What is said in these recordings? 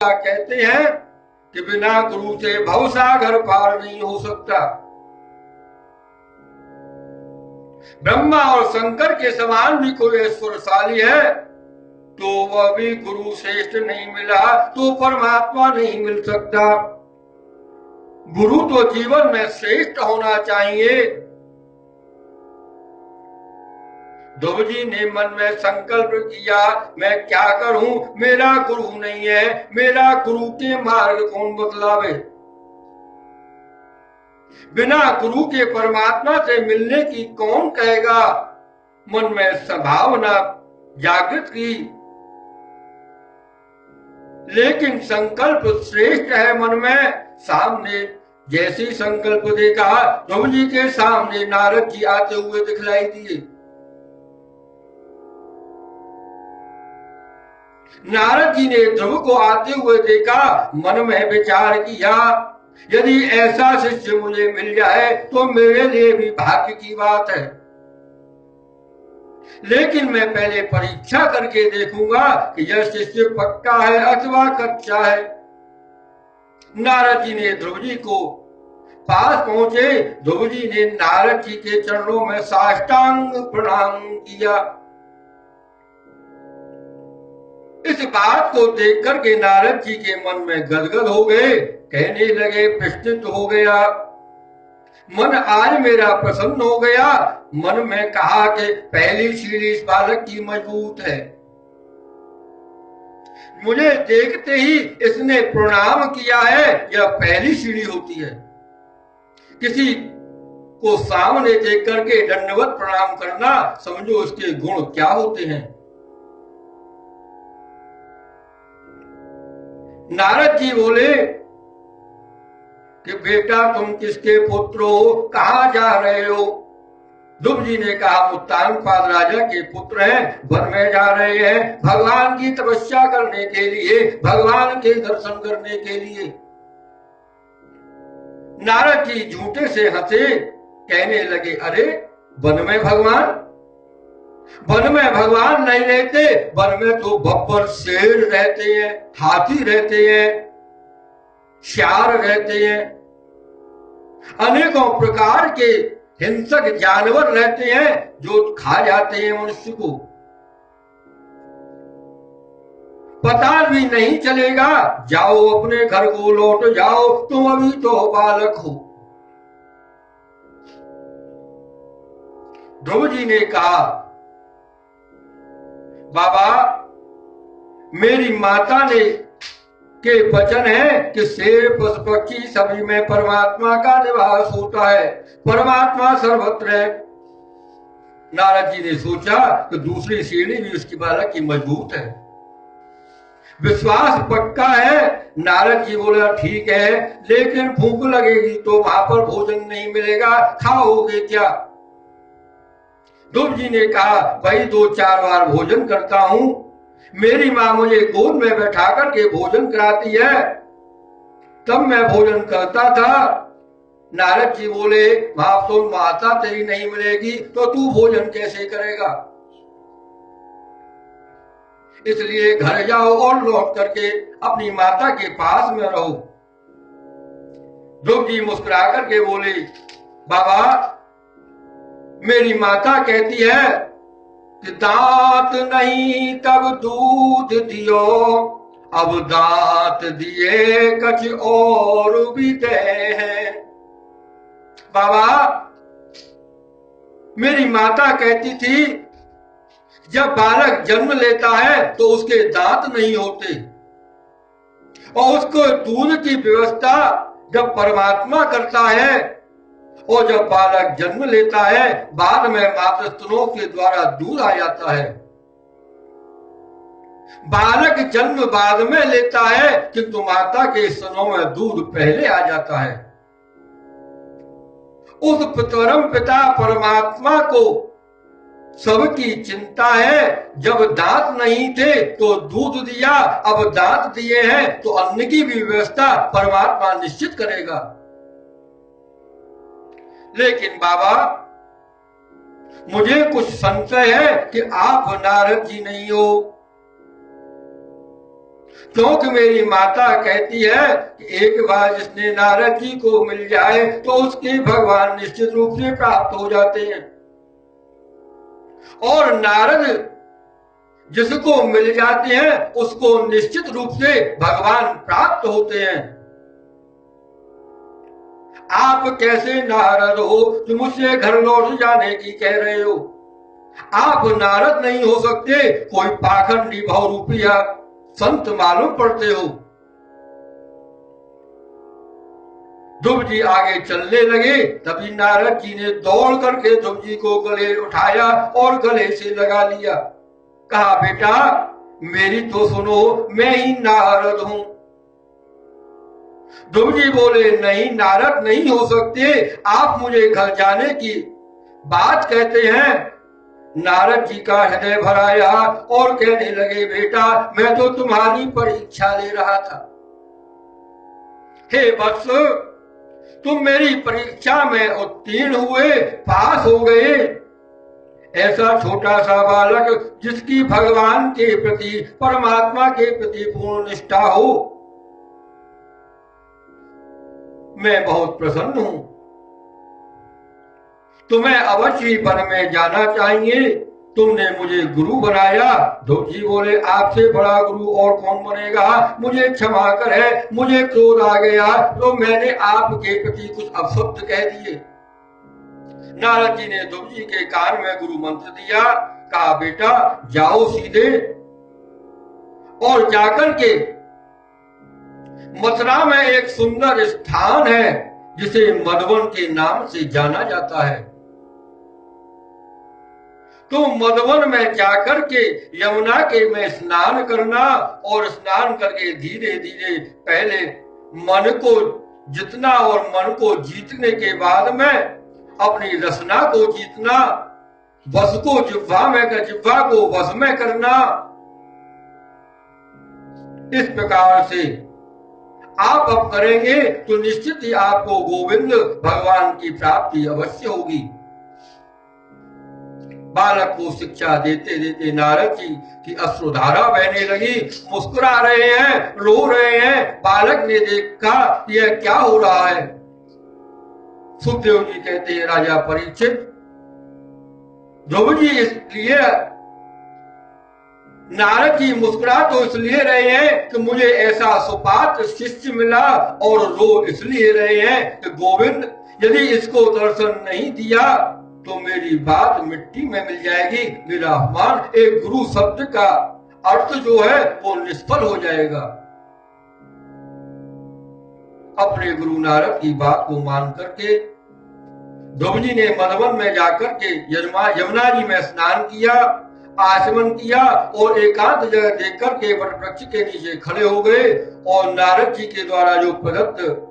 कहते हैं कि बिना गुरु से भवसागर पार नहीं हो सकता। ब्रह्मा और शंकर के समान भी कोई ऐश्वर्यशाली है तो वह भी गुरु श्रेष्ठ नहीं मिला तो परमात्मा नहीं मिल सकता। गुरु तो जीवन में श्रेष्ठ होना चाहिए। ध्रुव जी ने मन में संकल्प किया, मैं क्या करूं, मेरा गुरु नहीं है, मेरा गुरु के मार्ग कौन बतलावे। बिना गुरु के परमात्मा से मिलने की कौन कहेगा। मन में संभावना जागृत की, लेकिन संकल्प श्रेष्ठ है मन में। सामने जैसे संकल्प देखा, ध्रुव जी के सामने नारद जी आते हुए दिखलाई दिए। नारद जी ने ध्रुव को आते हुए देखा, मन में विचार किया, यदि ऐसा शिष्य मुझे मिल जाए तो मेरे लिए भी भाग्य की बात है, लेकिन मैं पहले परीक्षा करके देखूंगा कि यह शिष्य पक्का है अथवा कच्चा है। नारद जी ने ध्रुव जी को पास पहुंचे। ध्रुव जी ने नारद जी के चरणों में साष्टांग प्रणाम किया। इस बात को देख करके नारद जी के मन में गदगद हो गए। कहने लगे, प्रश्नित हो गया मन, आज मेरा प्रसन्न हो गया। मन में कहा कि पहली सीढ़ी इस बालक की मजबूत है। मुझे देखते ही इसने प्रणाम किया है, यह पहली सीढ़ी होती है। किसी को सामने देख करके दंडवत प्रणाम करना, समझो उसके गुण क्या होते हैं। नारद जी बोले कि बेटा तुम किसके पुत्र हो, कहां जा रहे हो। ध्रुव जी ने कहा, मुत्तानपाद राजा के पुत्र हैं, वन में जा रहे हैं भगवान की तपस्या करने के लिए, भगवान के दर्शन करने के लिए। नारद जी झूठे से हंसे, कहने लगे, अरे वन में भगवान, वन में भगवान नहीं रहते, वन में तो बब्बर शेर रहते हैं, हाथी रहते हैं, श्यार रहते हैं, अनेकों प्रकार के हिंसक जानवर रहते हैं जो खा जाते हैं मनुष्य को। पता भी नहीं चलेगा, जाओ अपने घर को लौट जाओ, तुम अभी तो बालक हो। ध्रुव जी ने कहा, बाबा मेरी माता ने के वचन है कि शेर पशु पक्षी सभी में परमात्मा का निवास होता है, परमात्मा सर्वत्र है। नारद जी ने सोचा कि दूसरी सीढ़ी भी उसकी बालक की मजबूत है, विश्वास पक्का है। नारद जी बोला, ठीक है, लेकिन भूख लगेगी तो वहां पर भोजन नहीं मिलेगा, खाओगे क्या। ध्रुव जी ने कहा, भाई 2-4 बार भोजन करता हूं, मेरी माँ मुझे गोद में बैठा करके भोजन कराती है, तब मैं भोजन करता था। नारद जी बोले, वहां तो माता तेरी नहीं मिलेगी तो तू भोजन कैसे करेगा, इसलिए घर जाओ और लौट करके अपनी माता के पास में रहो। ध्रुव जी मुस्कुरा करके बोले, बाबा मेरी माता कहती है कि दांत नहीं तब दूध दियो, अब दांत दिए कछ और भी दे हैं। बाबा मेरी माता कहती थी, जब बालक जन्म लेता है तो उसके दांत नहीं होते, और उसको दूध की व्यवस्था जब परमात्मा करता है, और जब बालक जन्म लेता है बाद में मातृस्तनों के द्वारा दूध आ जाता है। बालक जन्म बाद में लेता है किंतु माता के स्तनों में दूध पहले आ जाता है। उस परम पिता परमात्मा को सबकी चिंता है, जब दांत नहीं थे तो दूध दिया, अब दांत दिए हैं तो अन्न की भी व्यवस्था परमात्मा निश्चित करेगा। लेकिन बाबा मुझे कुछ संशय है कि आप नारद जी नहीं हो, क्योंकि मेरी माता कहती है कि एक बार जिसने नारद जी को मिल जाए तो उसके भगवान निश्चित रूप से प्राप्त हो जाते हैं, और नारद जिसको मिल जाते हैं उसको निश्चित रूप से भगवान प्राप्त होते हैं। आप कैसे नारद हो जो मुझसे घर लौट जाने की कह रहे हो? आप नारद नहीं हो सकते, कोई पाखंडी बहुरूपिया संत मालूम पड़ते हो। ध्रुव जी आगे चलने लगे, तभी नारद जी ने दौड़ करके ध्रुव जी को गले उठाया और गले से लगा लिया। कहा, बेटा मेरी तो सुनो, मैं ही नारद हूं। ध्रुव जी बोले, नहीं नारद नहीं हो सकते, आप मुझे घर जाने की बात कहते हैं। नारद जी का हृदय भर आया और कहने लगे, बेटा मैं तो तुम्हारी परीक्षा ले रहा था। हे वत्स, तुम मेरी परीक्षा में उत्तीर्ण हुए, पास हो गए। ऐसा छोटा सा बालक जिसकी भगवान के प्रति, परमात्मा के प्रति पूर्ण निष्ठा हो, मैं बहुत प्रसन्न हूं। तुम्हें अवश्य वन में जाना चाहिए, तुमने मुझे गुरु बनाया। ध्रुव जी बोले, आपसे बड़ा गुरु और कौन बनेगा? मुझे क्षमा कर, है मुझे क्रोध आ गया तो मैंने आपके प्रति कुछ अपशब्द कह दिए। नारद जी ने ध्रुव जी के कान में गुरु मंत्र दिया। कहा, बेटा जाओ सीधे और जाकर के मथुरा में एक सुंदर स्थान है जिसे मधुवन के नाम से जाना जाता है। तो मधुवन में जाकर के यमुना के में स्नान करना, और स्नान करके धीरे धीरे पहले मन को जितना और मन को जीतने के बाद में अपनी रसना को जीतना, वश को जिह्वा को वश में करना। इस प्रकार से आप अब करेंगे तो निश्चित ही आपको गोविंद भगवान की प्राप्ति अवश्य होगी। बालक को शिक्षा देते देते नारद जी की अश्रुधारा बहने लगी, मुस्कुरा रहे हैं, रो रहे हैं। बालक ने देखा यह क्या हो रहा है। सुखदेव जी कहते हैं, राजा परीक्षित, ध्रुव जी इसलिए नारद जी मुस्कुरा तो इसलिए रहे हैं कि मुझे ऐसा सुपात्र शिष्य मिला, और रो इसलिए रहे हैं कि गोविंद यदि इसको दर्शन नहीं दिया तो मेरी बात मिट्टी में मिल जाएगी, मेरा अपमान, एक गुरु शब्द का अर्थ जो है वो निष्फल हो जाएगा। अपने गुरु नारद की बात को मान करके ध्रुव जी ने मधुवन में जाकर के यमुना जी में स्नान किया, आचमन किया, और एकांत जगह देख करके वट वृक्ष के नीचे खड़े हो गए, और नारद जी के द्वारा जो प्रदत्त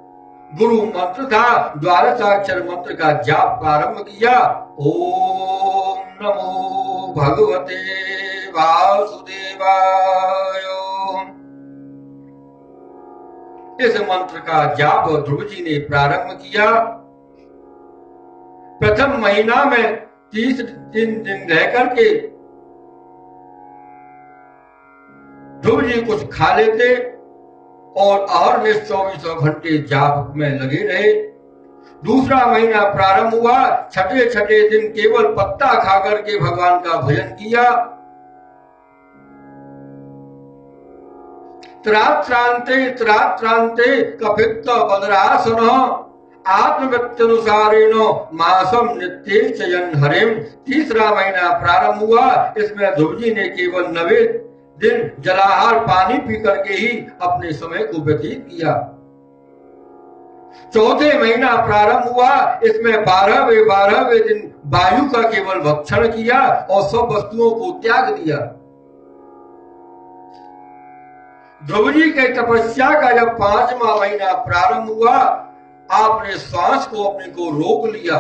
गुरु मंत्र था, द्वादशाक्षर मंत्र का जाप प्रारंभ किया। ओम नमो भगवते वासुदेवाय। इस मंत्र का जाप ध्रुव जी ने प्रारंभ किया। प्रथम महीना में 30 दिन रह करके ध्रुव जी कुछ खा लेते और अहरनिश 24 घंटे जाप में लगे रहे। दूसरा महीना प्रारंभ हुआ, छठे दिन केवल पत्ता खा करके भगवान का भजन किया। त्रात्रांते कपित्त बदरासन आत्मवृत्त्यनुसारेण मासम नित्य चयन हरिम। तीसरा महीना प्रारंभ हुआ, इसमें ध्रुव जी ने केवल 90 दिन जलाहार पानी पी करके ही अपने समय को व्यतीत किया। चौथे महीना प्रारंभ हुआ, इसमें 12वें दिन वायु का केवल भक्षण किया और सब वस्तुओं को त्याग दिया। ध्रुव जी के तपस्या का जब 5वां महीना प्रारंभ हुआ, आपने श्वास को अपने को रोक लिया।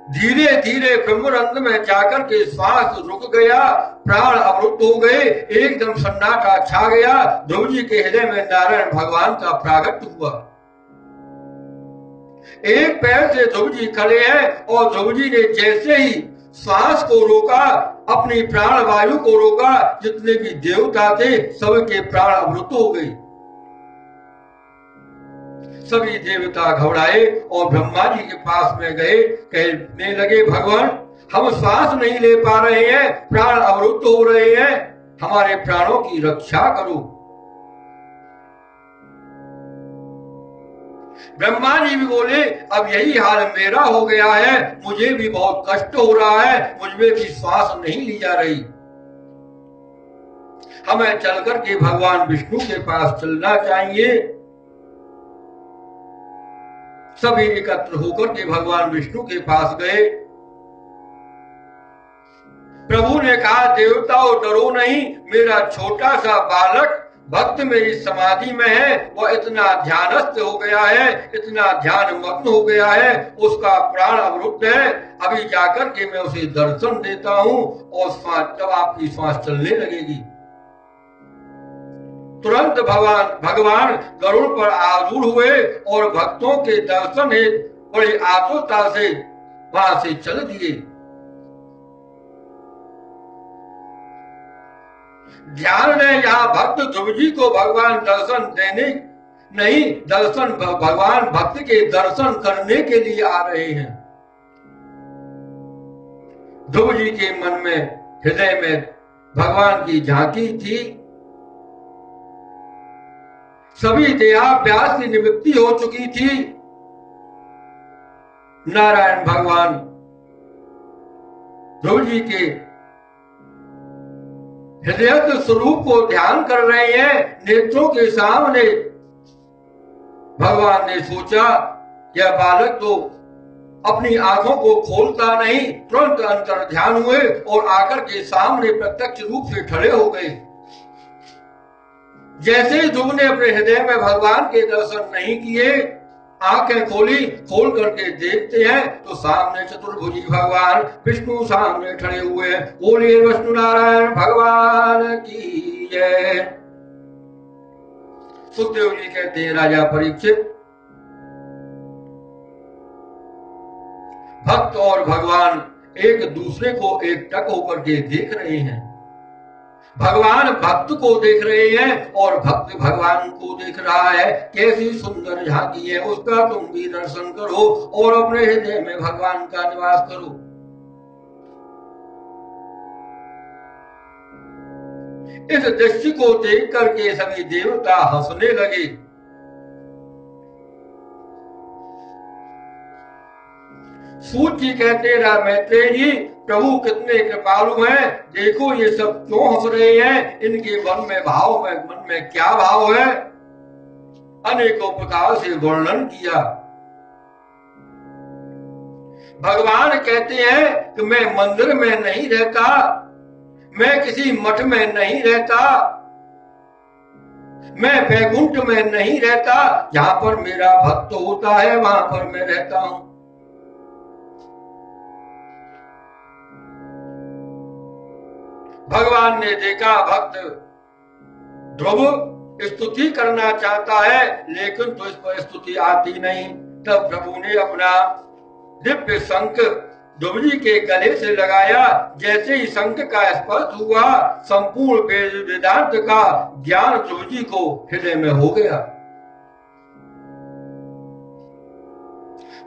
धीरे धीरे ब्रह्मरंध्र में जाकर के श्वास रुक गया, प्राण अवरुद्ध हो गए, एकदम सन्नाटा छा गया। ध्रुव जी के हृदय में नारायण भगवान का प्रागट्य हुआ। एक पैर से ध्रुव जी खड़े हैं, और ध्रुव जी ने जैसे ही श्वास को रोका, अपनी प्राण वायु को रोका। जितने भी देवता थे सबके प्राण अमृत हो गए। सभी देवता घबराए और ब्रह्मा जी के पास में गए। कहने लगे, भगवान हम श्वास नहीं ले पा रहे हैं, प्राण अवरुद्ध हो रहे हैं, हमारे प्राणों की रक्षा करो। ब्रह्मा जी भी बोले, अब यही हाल मेरा हो गया है, मुझे भी बहुत कष्ट हो रहा है, मुझमें भी श्वास नहीं ली जा रही। हमें चलकर के भगवान विष्णु के पास चलना चाहिए। सभी एकत्र होकर के भगवान विष्णु के पास गए। प्रभु ने कहा, देवताओं डरो नहीं, मेरा छोटा सा बालक भक्त मेरी समाधि में है, वह इतना ध्यानस्थ हो गया है, इतना ध्यान मग्न हो गया है, उसका प्राण अवरुद्ध है। अभी जाकर के मैं उसे दर्शन देता हूं और जब आपकी श्वास चलने लगेगी। तुरंत भगवान गरुड़ पर आरूढ़ हुए और भक्तों के दर्शन हेतु बड़ी आतुरता से वहां से चल दिए। ध्यान दें, यहाँ भक्त ध्रुव जी को भगवान दर्शन देने नहीं, दर्शन भगवान भक्त के दर्शन करने के लिए आ रहे हैं। ध्रुव जी के मन में, हृदय में भगवान की झांकी थी। सभी देहाभ्यास की निवृत्ति हो चुकी थी। नारायण भगवान ध्रुव जी के हृदय स्वरूप को ध्यान कर रहे हैं। नेत्रों के सामने भगवान ने सोचा, यह बालक तो अपनी आंखों को खोलता नहीं, तुरंत अंतर ध्यान हुए और आकर के सामने प्रत्यक्ष रूप से खड़े हो गए। जैसे ही ध्रुव ने अपने हृदय में भगवान के दर्शन नहीं किए, आंखें खोल करके देखते हैं तो सामने चतुर्भुजी भगवान विष्णु सामने खड़े हुए हैं। बोलिए विष्णु नारायण भगवान की जय। सुखदेव जी कहते हैं, राजा परीक्षित, भक्त और भगवान एक दूसरे को एकटक होकर के देख रहे हैं। भगवान भक्त को देख रहे हैं और भक्त भगवान को देख रहा है। कैसी सुंदर झांकी है, उसका तुम भी दर्शन करो और अपने हृदय में भगवान का निवास करो। इस दृश्य को देख करके सभी देवता हंसने लगे। सूत जी कहते, मैत्रेय जी, प्रभु कितने कृपालु हैं, देखो ये सब क्यों हंस रहे हैं, इनके मन में क्या भाव है। अनेकों प्रकार से वर्णन किया। भगवान कहते हैं कि मैं मंदिर में नहीं रहता, मैं किसी मठ में नहीं रहता, मैं वैकुंठ में नहीं रहता, जहां पर मेरा भक्त होता है वहां पर मैं रहता हूं। भगवान ने देखा भक्त ध्रुव स्तुति करना चाहता है, लेकिन तो इस पर स्तुति आती नहीं। तब प्रभु ने अपना दिव्य शंख ध्रुव जी के गले से लगाया। जैसे ही शंख का स्पर्श हुआ, संपूर्ण वेदांत का ज्ञान ध्रुव जी को हृदय में हो गया।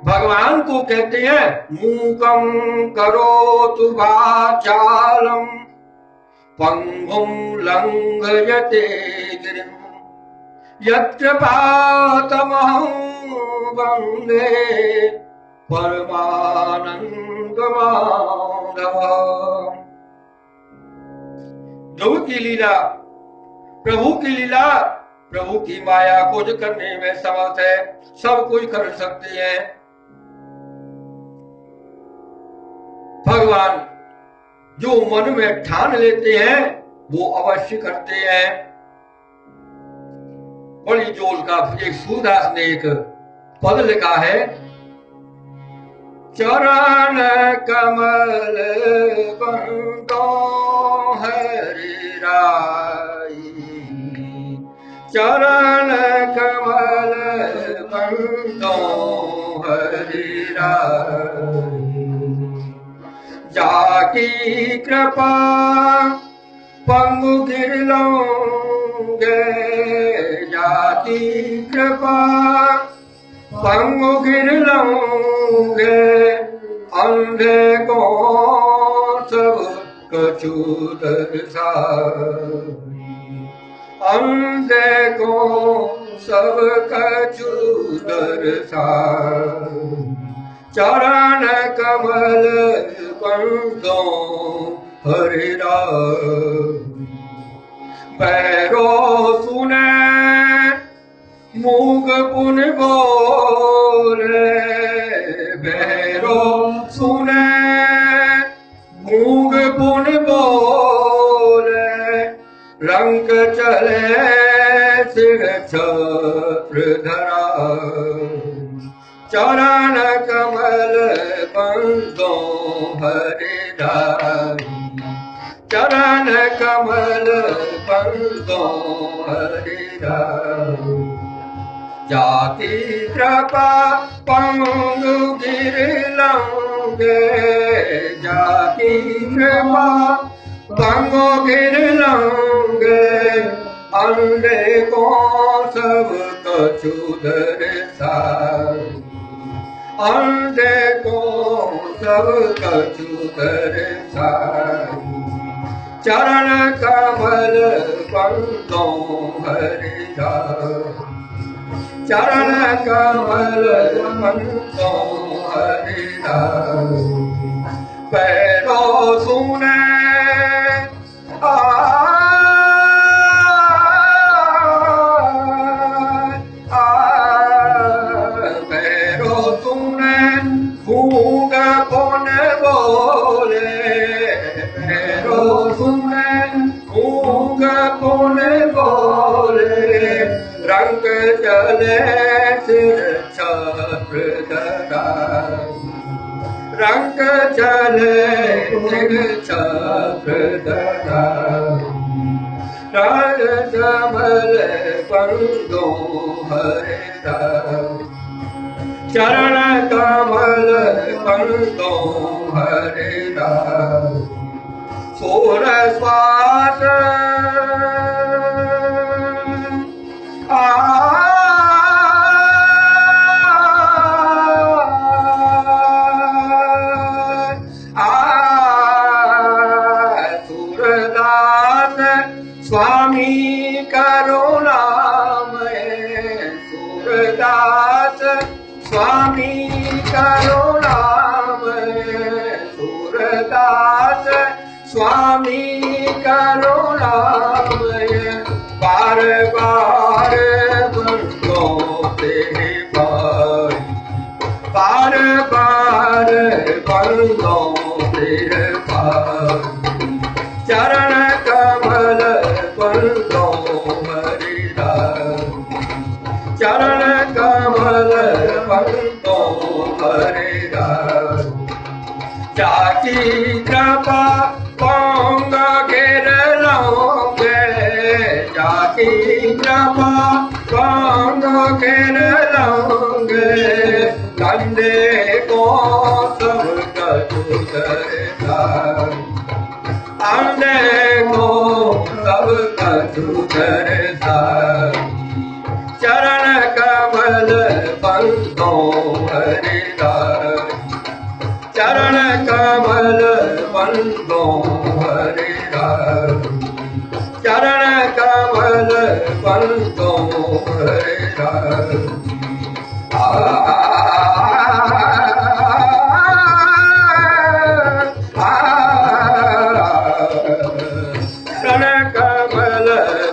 भगवान को कहते हैं, मूकं करोतु वाचालम पंगुम लंघयते गिरिम यत्र पातमहं वन्दे परमानंद माधव। ध्रुव की लीला, प्रभु की लीला, प्रभु की माया कुछ करने में समर्थ है, सब कुछ कर सकते हैं। भगवान जो मन में ठान लेते हैं वो अवश्य करते हैं। बड़ी जोल का एक सूरदास ने एक पद लिखा है, चरण कमल बंदो हरि राई, चरण कमल बंदो हरि राई, जाकी कृपा पंगु गिरलोंगे, जाकी कृपा पंगु गिरलोंगे, अंधे को सब कछु दर्शाई, अंधे को सब कछु दर्शाई। चरण कमल बंदो हरिराई, पैरो सुने मूग पुन बोले, पैरो सुने मूग पुन बोले, रंग चले सिर छत्र धरा, चरण कमल बंदो हरिराई, चरण कमल बंदो हरिराई। जाकी कृपा पंगु गिरलोंगे, जाकी कृपा पंगु गिरलोंगे, अंधे को सब कछु दर्शाई, अंधे को सब कछु दर्शाई। चरण कमल बंदो हरिराई, चरण कमल बंदो हरिराई। पैरो सुने पैरो सुने गूंग पुन बोले, पैरो सुने गूंग पुन बोले, रंग चले सिर छत्र धराई, रंग चले सिर छत्र धराई। चरण कमल बंदो हरिराई, चरण कमल बंदो हरिराई। सोर श्वास सूरदास स्वामी करुणामय, सूरदास स्वामी करुणामय, सूरदास स्वामी करुणामय। बार बार बंदों से पाई, बार बार बंदों से पाई। चरण कमल बंदो हरिराई, चरण कमल बंदो हरिराई। जाकी कृपा पंगु गिरलोंगे, जाकी कृपा पंगु गिरलोंगे, कंधे को सब कछु दर्शाई, अंधे को सब कछु दर्शाई। चरण कमल बंदो हरिराई, चरण कमल बंदो हरिराई, चरण कमल बंदो हरिराई। चरण कमल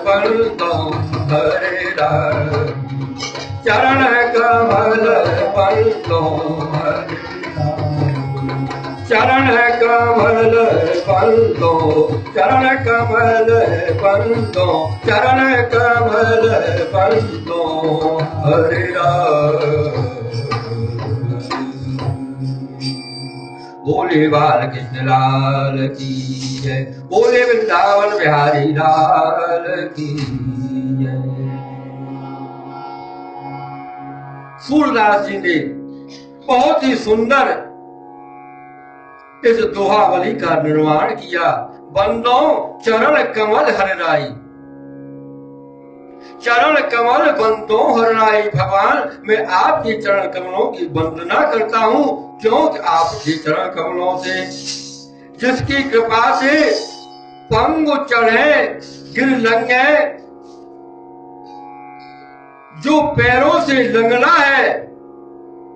बंदो हरिराई, चरण कमल बंदो हरिराई, चरण कमल बंदो, चरण कमल बंदो, चरण कमल बंदो हरिराई। बोले बाल कृष्ण लाल की जय, बोले वृंदावन बिहारी लाल की जय। सूरदास जी ने बहुत ही सुंदर इस दोहावली का निर्माण किया। बंदों चरण कमल हरराई, चरण कमल बंदों हरराई। भगवान मैं आपके चरण कमलों की वंदना करता हूँ, क्योंकि आपके चरण कमलों से, जिसकी कृपा से पंगु चढ़े गिर लंगे, जो पैरों से लंगड़ा है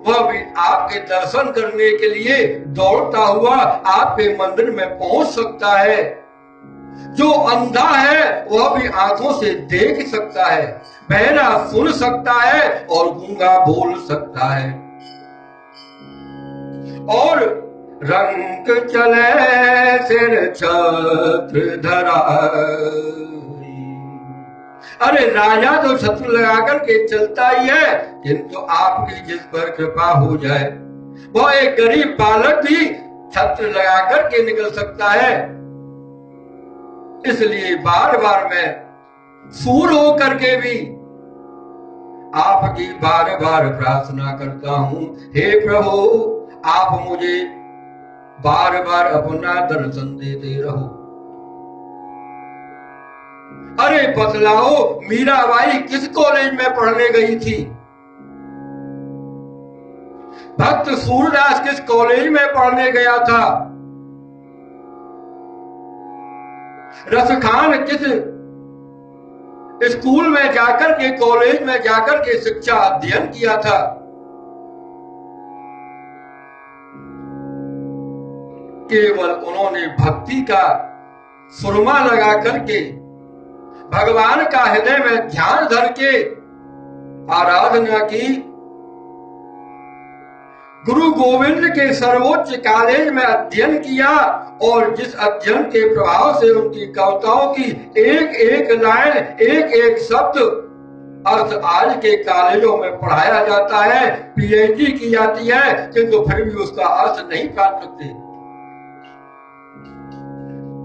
वह भी आपके दर्शन करने के लिए दौड़ता हुआ आपके मंदिर में पहुंच सकता है। जो अंधा है वह भी आंखों से देख सकता है, बहरा सुन सकता है और गूंगा बोल सकता है। और रंग चले सिर छत्र धरा, अरे राजा तो छत्र लगाकर के चलता ही है, किंतु आपकी जिस पर कृपा हो जाए वह एक गरीब बालक भी छत्र लगाकर के निकल सकता है। इसलिए बार बार मैं सूर होकर के भी आपकी बार बार प्रार्थना करता हूं, हे प्रभु आप मुझे बार बार अपना दर्शन देते रहो। अरे बतलाओ मीराबाई किस कॉलेज में पढ़ने गई थी? भक्त सूरदास किस कॉलेज में पढ़ने गया था? रसखान किस स्कूल में जाकर के, कॉलेज में जाकर के शिक्षा अध्ययन किया था? केवल उन्होंने भक्ति का सुरमा लगा करके, भगवान का हृदय में ध्यान धर के आराधना की। गुरु गोविंद के सर्वोच्च कॉलेज में अध्ययन किया और जिस अध्ययन के प्रभाव से उनकी कविताओं की एक एक लाइन, एक एक शब्द अर्थ आज के कॉलेजों में पढ़ाया जाता है, पीएचडी की जाती है, किंतु फिर भी उसका अर्थ नहीं प्राप्त करते।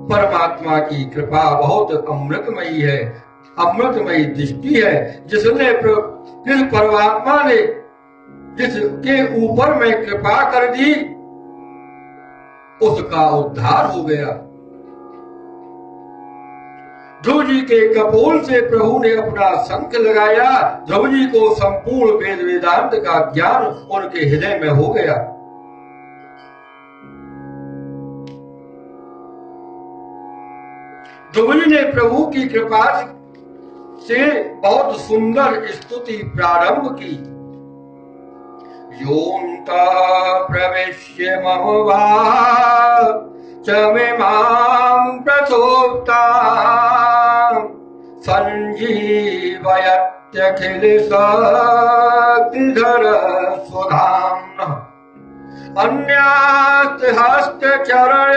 परमात्मा की कृपा बहुत अमृतमयी है, अमृतमयी दृष्टि है। जिसने जिस परमात्मा ने जिसके ऊपर में कृपा कर दी उसका उद्धार हो गया। ध्रुव जी के कपोल से प्रभु ने अपना शंख लगाया, ध्रुव जी को संपूर्ण वेद वेदांत का ज्ञान उनके हृदय में हो गया। ध्रुव जी ने प्रभु की कृपा से बहुत सुंदर स्तुति प्रारंभ की। योऽन्तः प्रविश्य मम वाचमिमां प्रसोक्तां सञ्जीवयत्यखिल शक्तिधर स्वधाम्नः अन्यास्तहस्तचरण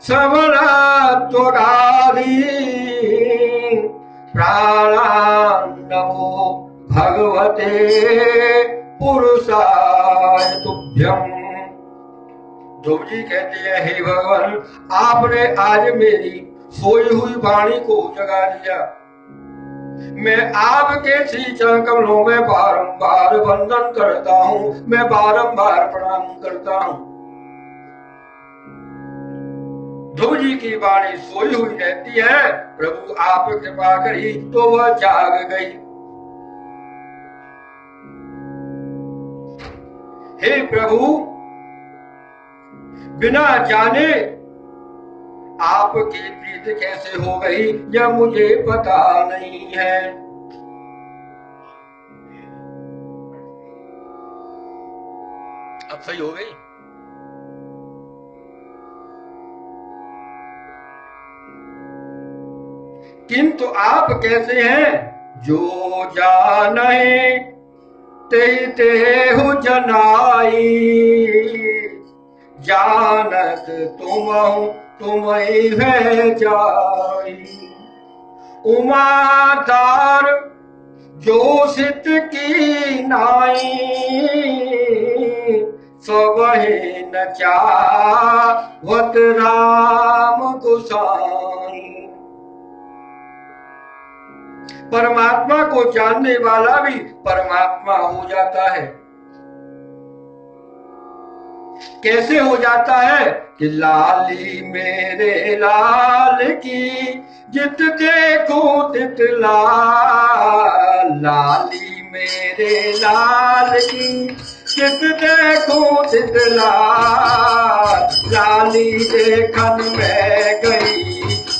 सबलत्वगादि प्राणान्नमो भगवते पुरुषाय तुभ्यं। ध्रुव जी कहते हैं, हे भगवान आपने आज मेरी सोई हुई वाणी को जगा दिया। मैं आपके श्री चरण कमलों में बारंबार वंदन करता हूँ, मैं बारंबार प्रणाम करता हूँ। ध्रुव जी की वाणी सोई हुई रहती है, प्रभु आप कृपा करी तो वह जाग गई। हे प्रभु बिना जाने आपकी प्रीति कैसे हो गई यह मुझे पता नहीं है। अब सही हो गई। किंतु आप कैसे हैं? जो जाने ते तेहु जनाई, जानत तुम्हें है जाई। उमादार जो सित की नाई, सबहि न चाहत राम गोसाई। परमात्मा को जानने वाला भी परमात्मा हो जाता है। कैसे हो जाता है कि लाली मेरे लाल की जित देखो तित लाल, लाली मेरे लाल की जित देखो तित लाल, लाली देखन में गई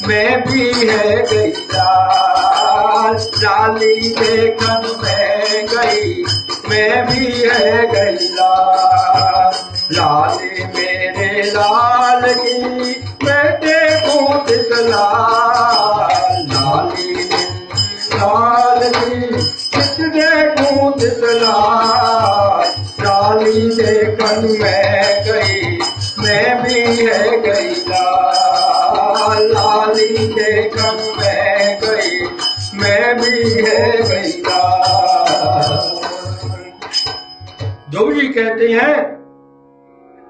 मैं भी है गई लाल, लाली देखन में गई मैं भी है गई लाल, लाली मेरे लाल की मैं देखूं तित लाल, लाली लाल की तित देखूं तित लाल, लाली देखन में गई मैं भी है गई लाल, लाली देखन में गई मैं भी है गई लाल। ध्रुव जी कहते हैं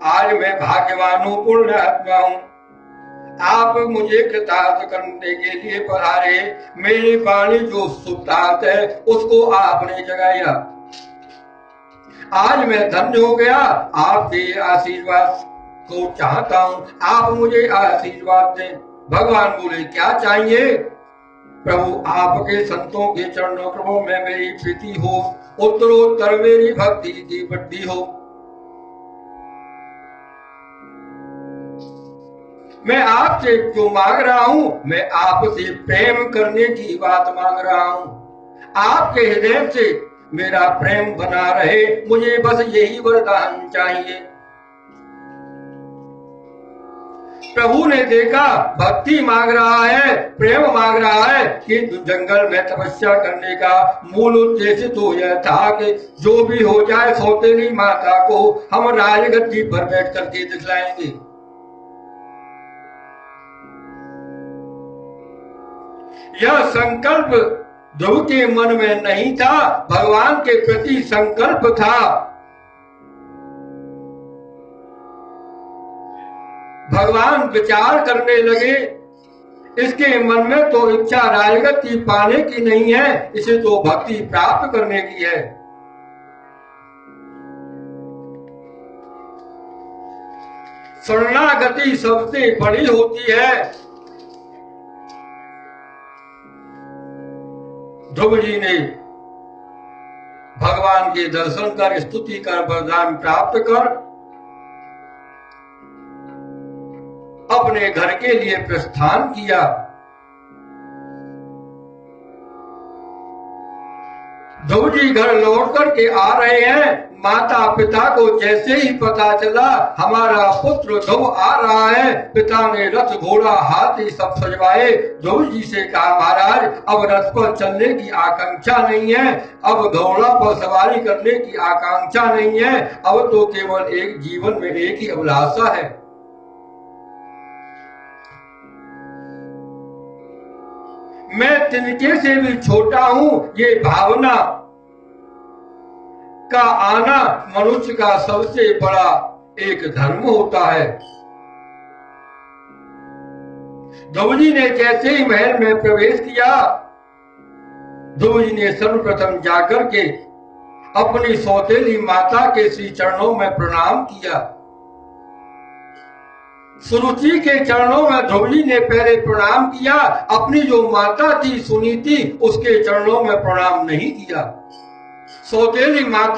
आज मैं भाग्यवान हूं, पूर्ण आत्मा हूं, आप मुझे कृतार्थ करने के लिए पधारे, मेरी वाणी जो सुप्तार्थ है उसको आपने जगाया, आज मैं धन्य हो गया, आपके आशीर्वाद को चाहता हूं, आप मुझे आशीर्वाद दें। भगवान बोले क्या चाहिए? प्रभु आपके संतों के चरणों कमलों में मेरी प्रीति हो, उत्तरोत्तर मेरी भक्ति की वृद्धि हो। मैं आपसे जो मांग रहा हूं, मैं आपसे प्रेम करने की बात मांग रहा हूं, आपके हृदय से मेरा प्रेम बना रहे, मुझे बस यही वरदान चाहिए। प्रभु ने देखा भक्ति मांग रहा है, प्रेम मांग रहा है, कि जंगल में तपस्या करने का मूल उद्देश्य तो यह था कि जो भी हो जाए सौतेली माता को हम राजगद्दी पर बैठ करके दिखलाएंगे। यह संकल्प ध्रुव के मन में नहीं था, भगवान के प्रति संकल्प था। भगवान विचार करने लगे, इसके मन में तो इच्छा राजगद्दी पाने की नहीं है, इसे तो भक्ति प्राप्त करने की है। शरणागति सबसे बड़ी होती है। ध्रुव जी ने भगवान के दर्शन कर, स्तुति कर, वरदान प्राप्त कर अपने घर के लिए प्रस्थान किया। ध्रुव जी घर लौट करके आ रहे हैं, माता पिता को जैसे ही पता चला हमारा पुत्र ध्रुव आ रहा है, पिता ने रथ घोड़ा हाथी सब सजवाए। ध्रुव जी से कहा महाराज अब रथ पर चलने की आकांक्षा नहीं है, अब घोड़ा पर सवारी करने की आकांक्षा नहीं है, अब तो केवल एक जीवन में एक ही अभिलाषा है। मैं तिनके से भी छोटा हूं, ये भावना का आना मनुष्य का सबसे बड़ा एक धर्म होता है। ध्रुव जी ने जैसे ही महल में प्रवेश किया, ध्रुव जी ने सर्वप्रथम जाकर के अपनी सौतेली माता के श्री चरणों में प्रणाम किया। सुरुचि के चरणों में ध्रुव जी ने पहले प्रणाम किया, अपनी जो माता थी सुनीति उसके चरणों में प्रणाम नहीं किया। सौतेली माता